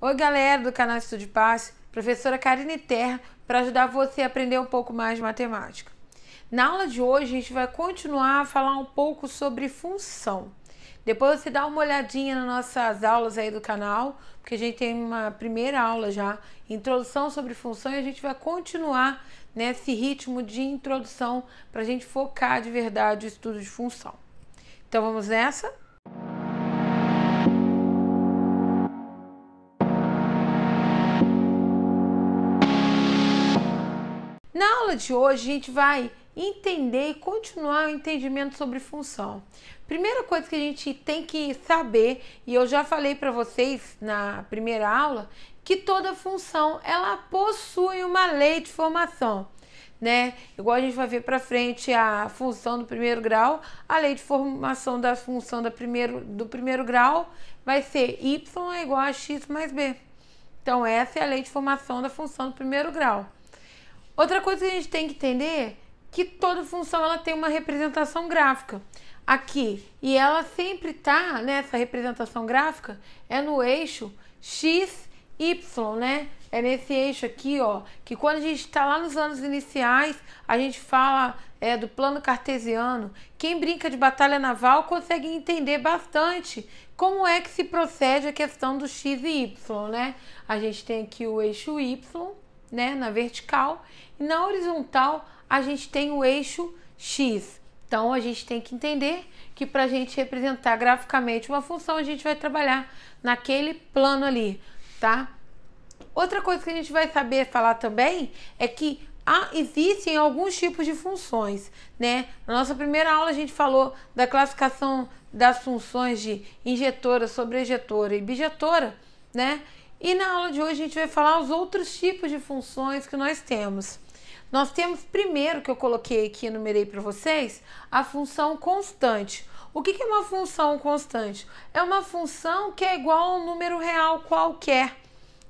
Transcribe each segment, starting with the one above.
Oi galera do canal Estude Passe, professora Karine Terra, para ajudar você a aprender um pouco mais de matemática. Na aula de hoje a gente vai continuar a falar um pouco sobre função. Depois você dá uma olhadinha nas nossas aulas aí do canal, porque a gente tem uma primeira aula já, introdução sobre função, e a gente vai continuar nesse ritmo de introdução para a gente focar de verdade o estudo de função. Então vamos nessa? Na aula de hoje a gente vai entender e continuar o entendimento sobre função. Primeira coisa que a gente tem que saber, e eu já falei para vocês na primeira aula, que toda função ela possui uma lei de formação, né? Igual a gente vai ver para frente a função do primeiro grau, a lei de formação da função do primeiro grau vai ser y é igual a x mais b. Então essa é a lei de formação da função do primeiro grau. Outra coisa que a gente tem que entender é que toda função ela tem uma representação gráfica aqui, e ela sempre está nessa representação gráfica, é no eixo x, y, né? É nesse eixo aqui, ó, que quando a gente está lá nos anos iniciais, a gente fala do plano cartesiano. Quem brinca de batalha naval consegue entender bastante como é que se procede a questão do x e y, né? A gente tem aqui o eixo y, né, na vertical, e na horizontal a gente tem o eixo x. Então a gente tem que entender que para a gente representar graficamente uma função, a gente vai trabalhar naquele plano ali, tá? Outra coisa que a gente vai saber falar também é que existem alguns tipos de funções, né? Na nossa primeira aula a gente falou da classificação das funções de injetora, sobrejetora e bijetora, né? E na aula de hoje a gente vai falar os outros tipos de funções que nós temos. Nós temos primeiro, que eu coloquei aqui, enumerei para vocês, a função constante. O que é uma função constante? É uma função que é igual a um número real qualquer.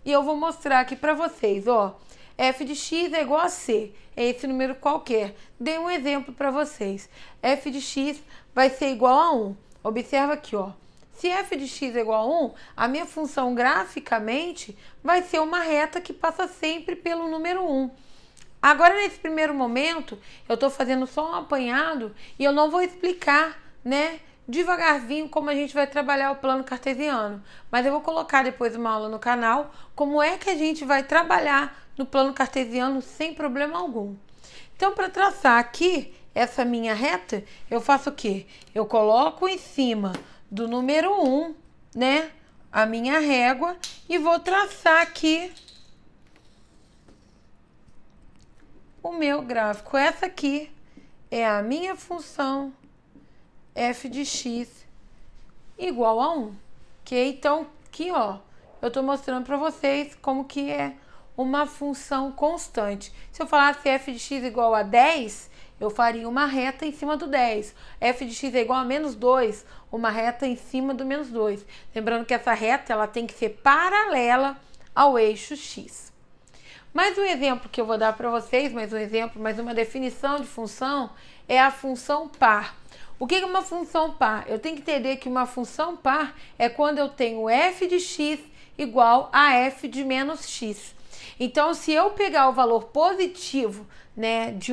E eu vou mostrar aqui para vocês, ó. F de x é igual a c, é esse número qualquer. Dei um exemplo para vocês. F de x vai ser igual a 1. Observa aqui, ó. Se f de x é igual a 1, a minha função graficamente vai ser uma reta que passa sempre pelo número 1. Agora, nesse primeiro momento, eu estou fazendo só um apanhado e eu não vou explicar, né, devagarzinho como a gente vai trabalhar o plano cartesiano. Mas eu vou colocar depois uma aula no canal como é que a gente vai trabalhar no plano cartesiano sem problema algum. Então, para traçar aqui essa minha reta, eu faço o quê? Eu coloco em cima do número 1, né, a minha régua, e vou traçar aqui o meu gráfico. Essa aqui é a minha função f de x igual a 1, ok? Então, aqui, ó, eu estou mostrando para vocês como que é uma função constante. Se eu falasse f de x igual a 10, eu faria uma reta em cima do 10. F de x é igual a menos 2, uma reta em cima do menos 2. Lembrando que essa reta ela tem que ser paralela ao eixo x. Mais um exemplo que eu vou dar para vocês, mais uma definição de função, é a função par. O que é uma função par? Eu tenho que entender que uma função par é quando eu tenho f de x igual a f de menos x. Então, se eu pegar o valor positivo, né, de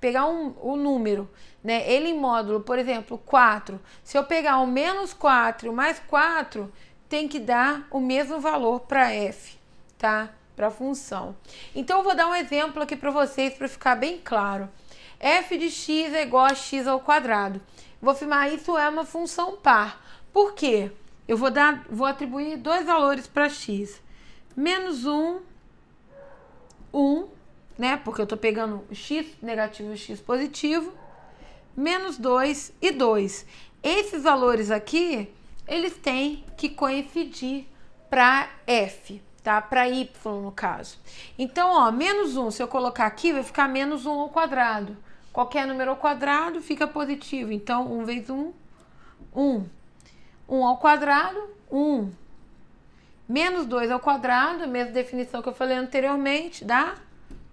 pegar um número, né, ele em módulo, por exemplo, 4, se eu pegar o menos 4 e o mais 4, tem que dar o mesmo valor para f, tá? Para a função. Então, eu vou dar um exemplo aqui para vocês para ficar bem claro. F de x é igual a x ao quadrado. Vou afirmar isso é uma função par. Por quê? Eu vou atribuir dois valores para x. Menos 1, 1, né? Porque eu estou pegando o x negativo e o x positivo. Menos 2 e 2. Esses valores aqui, eles têm que coincidir para f, tá? Para y, no caso. Então, ó, menos 1, se eu colocar aqui, vai ficar menos 1 ao quadrado. Qualquer número ao quadrado fica positivo. Então, 1 vezes 1, 1. 1 ao quadrado, 1. Menos 2 ao quadrado, a mesma definição que eu falei anteriormente, dá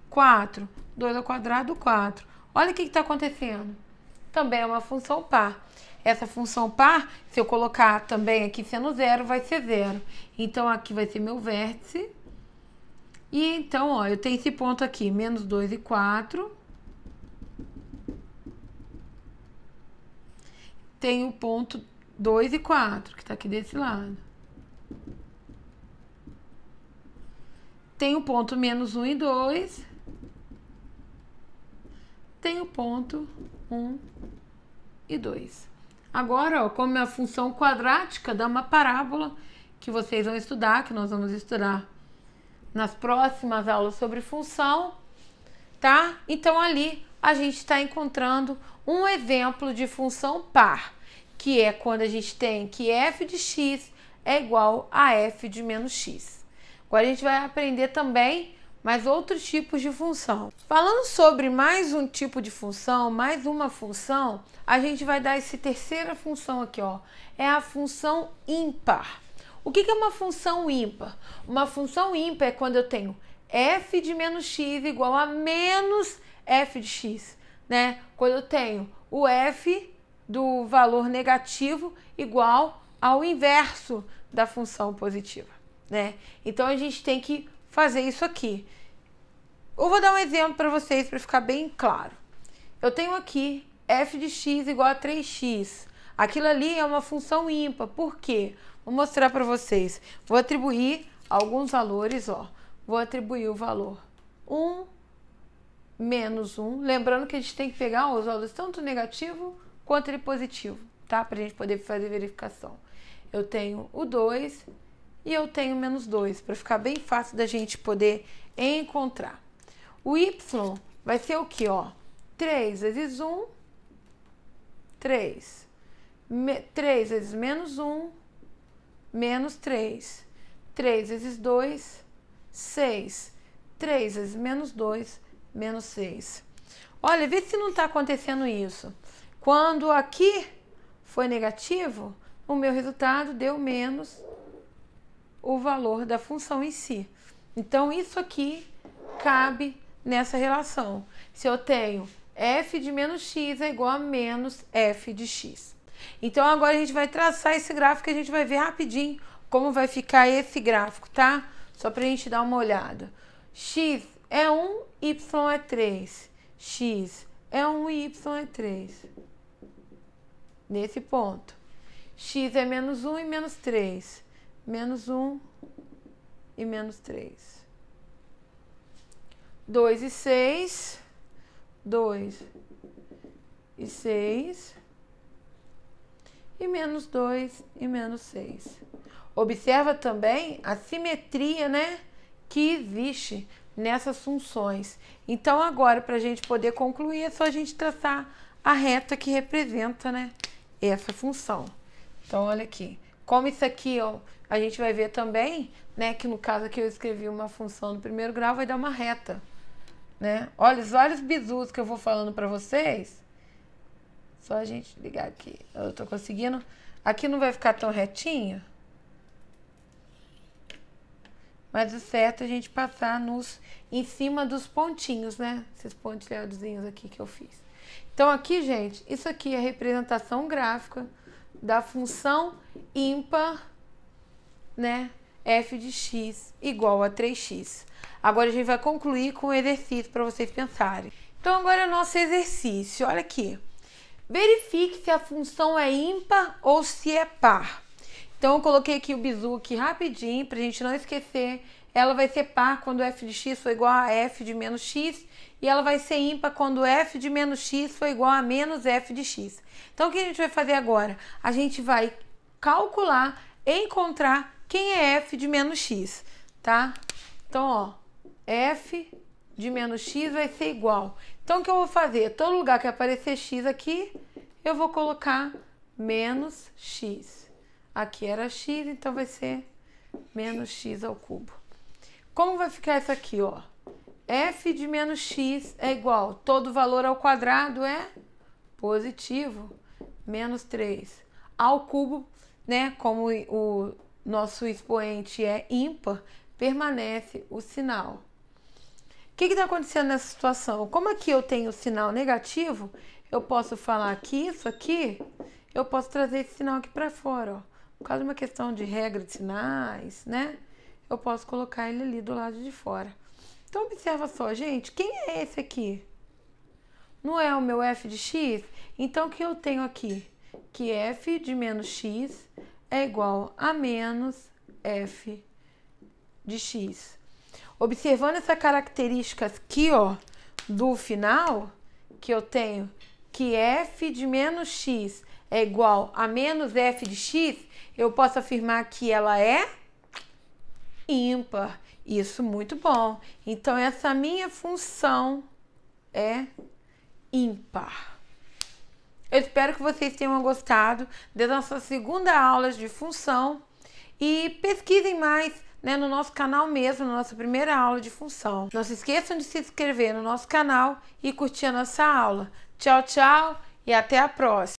4. 2 ao quadrado, 4. Olha o que está acontecendo. Também é uma função par. essa função par, se eu colocar também aqui sendo zero, vai ser zero. Então, aqui vai ser meu vértice. E então, ó, eu tenho esse ponto aqui, menos 2 e 4. Tenho o ponto 2 e 4, que está aqui desse lado. Tem o ponto menos 1 e 2. Tem o ponto 1 e 2. Agora, ó, como é a função quadrática dá uma parábola que vocês vão estudar, que nós vamos estudar nas próximas aulas sobre função, tá? Então, ali a gente está encontrando um exemplo de função par, que é quando a gente tem que f de x é igual a f de menos x. Agora a gente vai aprender também mais outros tipos de função. Falando sobre mais um tipo de função, mais uma função, a gente vai dar essa terceira função aqui, ó. É a função ímpar. O que é uma função ímpar? Uma função ímpar é quando eu tenho f de menos x igual a menos f de x, né? Quando eu tenho o f do valor negativo igual ao inverso da função positiva, né? Então, a gente tem que fazer isso aqui. Eu vou dar um exemplo para vocês para ficar bem claro. Eu tenho aqui f de x igual a 3x. Aquilo ali é uma função ímpar. Por quê? Vou mostrar para vocês. Vou atribuir alguns valores, ó. Vou atribuir o valor 1, menos 1. Lembrando que a gente tem que pegar os valores tanto negativo quanto ele positivo, tá? Para a gente poder fazer verificação. Eu tenho o 2 e eu tenho menos 2, para ficar bem fácil da gente poder encontrar. O y vai ser o que, ó? 3 vezes 1, 3. 3 vezes menos 1, menos 3. 3 vezes 2, 6. 3 vezes menos 2, menos 6. Olha, vê se não está acontecendo isso. Quando aqui foi negativo, o meu resultado deu menos o valor da função em si. Então, isso aqui cabe nessa relação. Se eu tenho f de menos x é igual a menos f de x. Então, agora a gente vai traçar esse gráfico e a gente vai ver rapidinho como vai ficar esse gráfico, tá? Só pra gente dar uma olhada. X é 1, y é 3. X é 1 e y é 3. Nesse ponto. X é menos 1 e menos 3. Menos 1 e menos 3. 2 e 6. 2 e 6. E menos 2 e menos 6. Observa também a simetria, né, que existe nessas funções. Então, agora, para a gente poder concluir, é só a gente traçar a reta que representa, né, essa função. Então, olha aqui. Como isso aqui, ó, a gente vai ver também, né, que no caso aqui eu escrevi uma função do primeiro grau, vai dar uma reta, né? Olha os vários bizus que eu vou falando para vocês. Só a gente ligar aqui. Eu tô conseguindo. Aqui não vai ficar tão retinho. Mas o certo é a gente passar em cima dos pontinhos, né? Esses pontilhadozinhos aqui que eu fiz. Então, aqui, gente, isso aqui é a representação gráfica da função ímpar, né? F de x igual a 3x. Agora, a gente vai concluir com o exercício para vocês pensarem. Então, agora é o nosso exercício. Olha aqui. Verifique se a função é ímpar ou se é par. Então, eu coloquei aqui o bizu aqui rapidinho, para a gente não esquecer. Ela vai ser par quando f de x for igual a f de menos x. E ela vai ser ímpar quando f de menos x for igual a menos f de x. Então, o que a gente vai fazer agora? A gente vai calcular, encontrar quem é f de menos x, tá? Então, ó, f de menos x vai ser igual. Então, o que eu vou fazer? Todo lugar que aparecer x aqui, eu vou colocar menos x. Aqui era x, então vai ser menos x ao cubo. Como vai ficar isso aqui, ó? F de menos x é igual, todo valor ao quadrado é positivo, menos 3. Ao cubo, né, como o nosso expoente é ímpar, permanece o sinal. O que está acontecendo nessa situação? Como aqui eu tenho o sinal negativo, eu posso falar que isso aqui eu posso trazer esse sinal aqui para fora, ó. Por causa de uma questão de regra de sinais, né? Eu posso colocar ele ali do lado de fora. Então, observa só, gente, quem é esse aqui? Não é o meu f de x? Então, o que eu tenho aqui? Que f de menos x é igual a menos f de x. Observando essa característica aqui, ó, do final, que eu tenho que f de menos x é igual a menos f de x, eu posso afirmar que ela é ímpar. Isso, muito bom. Então, essa minha função é ímpar. Eu espero que vocês tenham gostado da nossa segunda aula de função e pesquisem mais, né, no nosso canal mesmo, na nossa primeira aula de função. Não se esqueçam de se inscrever no nosso canal e curtir a nossa aula. Tchau, tchau e até a próxima!